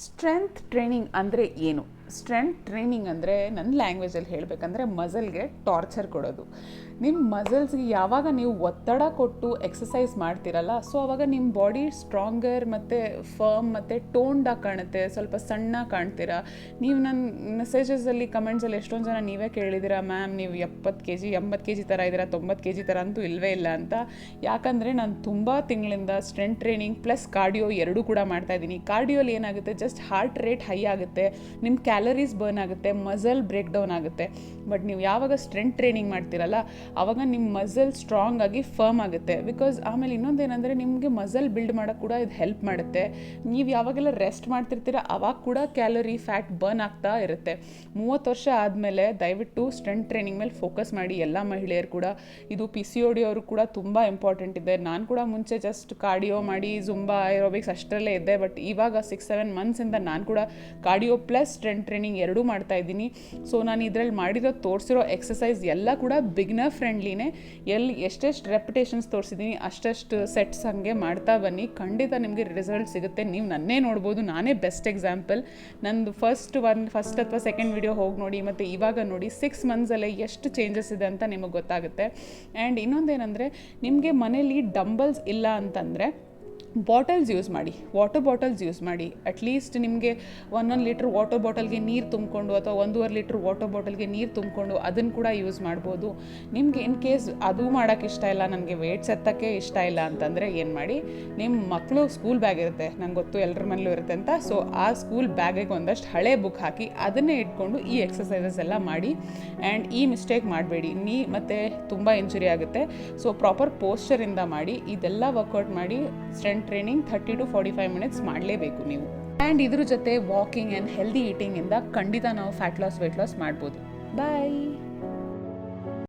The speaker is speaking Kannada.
ಸ್ಟ್ರೆಂತ್ ಟ್ರೈನಿಂಗ್ ಅಂದರೆ ಏನು? ಸ್ಟ್ರೆಂತ್ ಟ್ರೈನಿಂಗ್ ಅಂದರೆ ನನ್ನ ಲ್ಯಾಂಗ್ವೇಜಲ್ಲಿ ಹೇಳಬೇಕಂದ್ರೆ ಮಸಲ್ಗೆ ಟಾರ್ಚರ್ ಕೊಡೋದು. ನಿಮ್ಮ ಮಸಲ್ಸ್ಗೆ ಯಾವಾಗ ನೀವು ಒತ್ತಡ ಕೊಟ್ಟು ಎಕ್ಸಸೈಸ್ ಮಾಡ್ತೀರಲ್ಲ, ಸೊ ಆವಾಗ ನಿಮ್ಮ ಬಾಡಿ ಸ್ಟ್ರಾಂಗರ್ ಮತ್ತು ಫರ್ಮ್ ಮತ್ತು ಟೋನ್ಡಾಗಿ ಕಾಣುತ್ತೆ, ಸ್ವಲ್ಪ ಸಣ್ಣ ಕಾಣ್ತೀರಾ. ನೀವು ನನ್ನ ಮೆಸೇಜಸಲ್ಲಿ ಕಮೆಂಟ್ಸಲ್ಲಿ ಎಷ್ಟೊಂದು ಜನ ನೀವೇ ಕೇಳಿದ್ದೀರಾ, ಮ್ಯಾಮ್ ನೀವು 70 kg 80 kg ಥರ ಇದ್ದೀರಾ, 90 kg ಥರ ಅಂತೂ ಇಲ್ಲವೇ ಇಲ್ಲ ಅಂತ. ಯಾಕಂದರೆ ನಾನು ತುಂಬ ತಿಂಗಳಿಂದ ಸ್ಟ್ರೆಂತ್ ಟ್ರೈನಿಂಗ್ ಪ್ಲಸ್ ಕಾರ್ಡಿಯೋ ಎರಡೂ ಕೂಡ ಮಾಡ್ತಾಯಿದ್ದೀನಿ. ಕಾರ್ಡಿಯೋಲಿ ಏನಾಗುತ್ತೆ, ಜಸ್ಟ್ ಹಾರ್ಟ್ ರೇಟ್ ಹೈ ಆಗುತ್ತೆ, ನಿಮ್ಮ ಕ್ಯಾಲರೀಸ್ ಬರ್ನ್ ಆಗುತ್ತೆ, ಮಸಲ್ ಬ್ರೇಕ್ ಡೌನ್ ಆಗುತ್ತೆ. ಬಟ್ ನೀವು ಯಾವಾಗ ಸ್ಟ್ರೆಂತ್ ಟ್ರೈನಿಂಗ್ ಮಾಡ್ತೀರಲ್ಲ, ಆವಾಗ ನಿಮ್ಮ ಮಸಲ್ ಸ್ಟ್ರಾಂಗ್ ಆಗಿ ಫರ್ಮ್ ಆಗುತ್ತೆ. ಬಿಕಾಸ್ ಆಮೇಲೆ ಇನ್ನೊಂದೇನೆಂದರೆ ನಿಮಗೆ ಮಸಲ್ ಬಿಲ್ಡ್ ಮಾಡೋಕ್ಕೆ ಕೂಡ ಇದು ಹೆಲ್ಪ್ ಮಾಡುತ್ತೆ. ನೀವು ಯಾವಾಗೆಲ್ಲ ರೆಸ್ಟ್ ಮಾಡ್ತಿರ್ತೀರ ಆವಾಗ ಕೂಡ ಕ್ಯಾಲರಿ ಫ್ಯಾಟ್ ಬರ್ನ್ ಆಗ್ತಾ ಇರುತ್ತೆ. 30 ವರ್ಷ ಆದಮೇಲೆ ದಯವಿಟ್ಟು ಸ್ಟ್ರೆಂತ್ ಟ್ರೈನಿಂಗ್ ಮೇಲೆ ಫೋಕಸ್ ಮಾಡಿ. ಎಲ್ಲ ಮಹಿಳೆಯರು ಕೂಡ, ಇದು PCOD ಅವರು ಕೂಡ ತುಂಬ ಇಂಪಾರ್ಟೆಂಟ್ ಇದೆ. ನಾನು ಕೂಡ ಮುಂಚೆ ಜಸ್ಟ್ ಕಾರ್ಡಿಯೋ ಮಾಡಿ ಜುಂಬಾ ಏರೋಬಿಕ್ಸ್ ಅಷ್ಟರಲ್ಲೇ ಇದ್ದೆ. ಬಟ್ ಇವಾಗ 6-7 ಮಂತ್ಸಿಂದ ನಾನು ಕೂಡ ಕಾರ್ಡಿಯೋ ಪ್ಲಸ್ ಸ್ಟ್ರೆಂತ್ ಟ್ರೈನಿಂಗ್ ಎರಡೂ ಮಾಡ್ತಾ ಇದ್ದೀನಿ. ಸೊ ನಾನು ಇದರಲ್ಲಿ ಮಾಡಿರೋ ತೋರಿಸಿರೋ ಎಕ್ಸಸೈಸ್ ಎಲ್ಲ ಕೂಡ ಬಿಗ್ನರ್ ಫ್ರೆಂಡ್ಲಿನೇ. ಎಷ್ಟೆಷ್ಟು ರೆಪಿಟೇಷನ್ಸ್ ತೋರಿಸಿದ್ದೀನಿ ಅಷ್ಟಷ್ಟು ಸೆಟ್ಸ್ ಹಾಗೆ ಮಾಡ್ತಾ ಬನ್ನಿ, ಖಂಡಿತ ನಿಮಗೆ ರಿಸಲ್ಟ್ ಸಿಗುತ್ತೆ. ನೀವು ನನ್ನೇ ನೋಡ್ಬೋದು, ನಾನೇ ಬೆಸ್ಟ್ ಎಕ್ಸಾಂಪಲ್. ನಂದು ಫಸ್ಟ್ ಅಥವಾ ಸೆಕೆಂಡ್ ವಿಡಿಯೋ ಹೋಗಿ ನೋಡಿ, ಮತ್ತು ಇವಾಗ ನೋಡಿ 6 ಮಂತ್ಸಲ್ಲೇ ಎಷ್ಟು ಚೇಂಜಸ್ ಇದೆ ಅಂತ ನಿಮಗೆ ಗೊತ್ತಾಗುತ್ತೆ. ಆ್ಯಂಡ್ ಇನ್ನೊಂದೇನೆಂದರೆ, ನಿಮಗೆ ಮನೇಲಿ ಡಂಬಲ್ಸ್ ಇಲ್ಲ ಅಂತಂದರೆ ಬಾಟಲ್ಸ್ ಯೂಸ್ ಮಾಡಿ, ವಾಟರ್ ಬಾಟಲ್ಸ್ ಯೂಸ್ ಮಾಡಿ. ಅಟ್ಲೀಸ್ಟ್ ನಿಮಗೆ 1 ಲೀಟ್ರ್ ವಾಟರ್ ಬಾಟಲ್ಗೆ ನೀರು ತುಂಬಿಕೊಂಡು ಅಥವಾ 1.5 ಲೀಟ್ರ್ ವಾಟರ್ ಬಾಟಲ್ಗೆ ನೀರು ತುಂಬಿಕೊಂಡು ಅದನ್ನು ಕೂಡ ಯೂಸ್ ಮಾಡ್ಬೋದು. ನಿಮಗೆ ಇನ್ ಕೇಸ್ ಅದು ಮಾಡೋಕ್ಕೆ ಇಷ್ಟ ಇಲ್ಲ, ನನಗೆ ವೇಟ್ಸ್ ಎತ್ತಕ್ಕೆ ಇಷ್ಟ ಇಲ್ಲ ಅಂತಂದರೆ ಏನು ಮಾಡಿ, ನಿಮ್ಮ ಮಕ್ಕಳು ಸ್ಕೂಲ್ ಬ್ಯಾಗ್ ಇರುತ್ತೆ, ನಂಗೆ ಗೊತ್ತು ಎಲ್ಲರ ಮನೇಲೂ ಇರುತ್ತೆ ಅಂತ. ಸೊ ಆ ಸ್ಕೂಲ್ ಬ್ಯಾಗಿಗೆ ಒಂದಷ್ಟು ಹಳೆ ಬುಕ್ ಹಾಕಿ ಅದನ್ನೇ ಇಟ್ಕೊಂಡು ಈ ಎಕ್ಸಸೈಸಸ್ ಎಲ್ಲ ಮಾಡಿ. ಆ್ಯಂಡ್ ಈ ಮಿಸ್ಟೇಕ್ ಮಾಡಬೇಡಿ, ಮತ್ತು ತುಂಬ ಇಂಜುರಿ ಆಗುತ್ತೆ. ಸೊ ಪ್ರಾಪರ್ ಪೋಸ್ಚರಿಂದ ಮಾಡಿ, ಇದೆಲ್ಲ ವರ್ಕೌಟ್ ಮಾಡಿ. ಸ್ಟ್ರೆಂತ್ ಟ್ರೈನಿಂಗ್ 30 to 45 ಮಿನಿಟ್ಸ್ ಮಾಡಲೇಬೇಕು ನೀವು. ಆ್ಯಂಡ್ ಇದ್ರ ಜೊತೆ ವಾಕಿಂಗ್ ಆ್ಯಂಡ್ ಹೆಲ್ದಿ ಈಟಿಂಗಿಂದ ಖಂಡಿತ ನಾವು ಫ್ಯಾಟ್ ಲಾಸ್ ವೇಟ್ ಲಾಸ್ ಮಾಡ್ಬೋದು. ಬಾಯ್.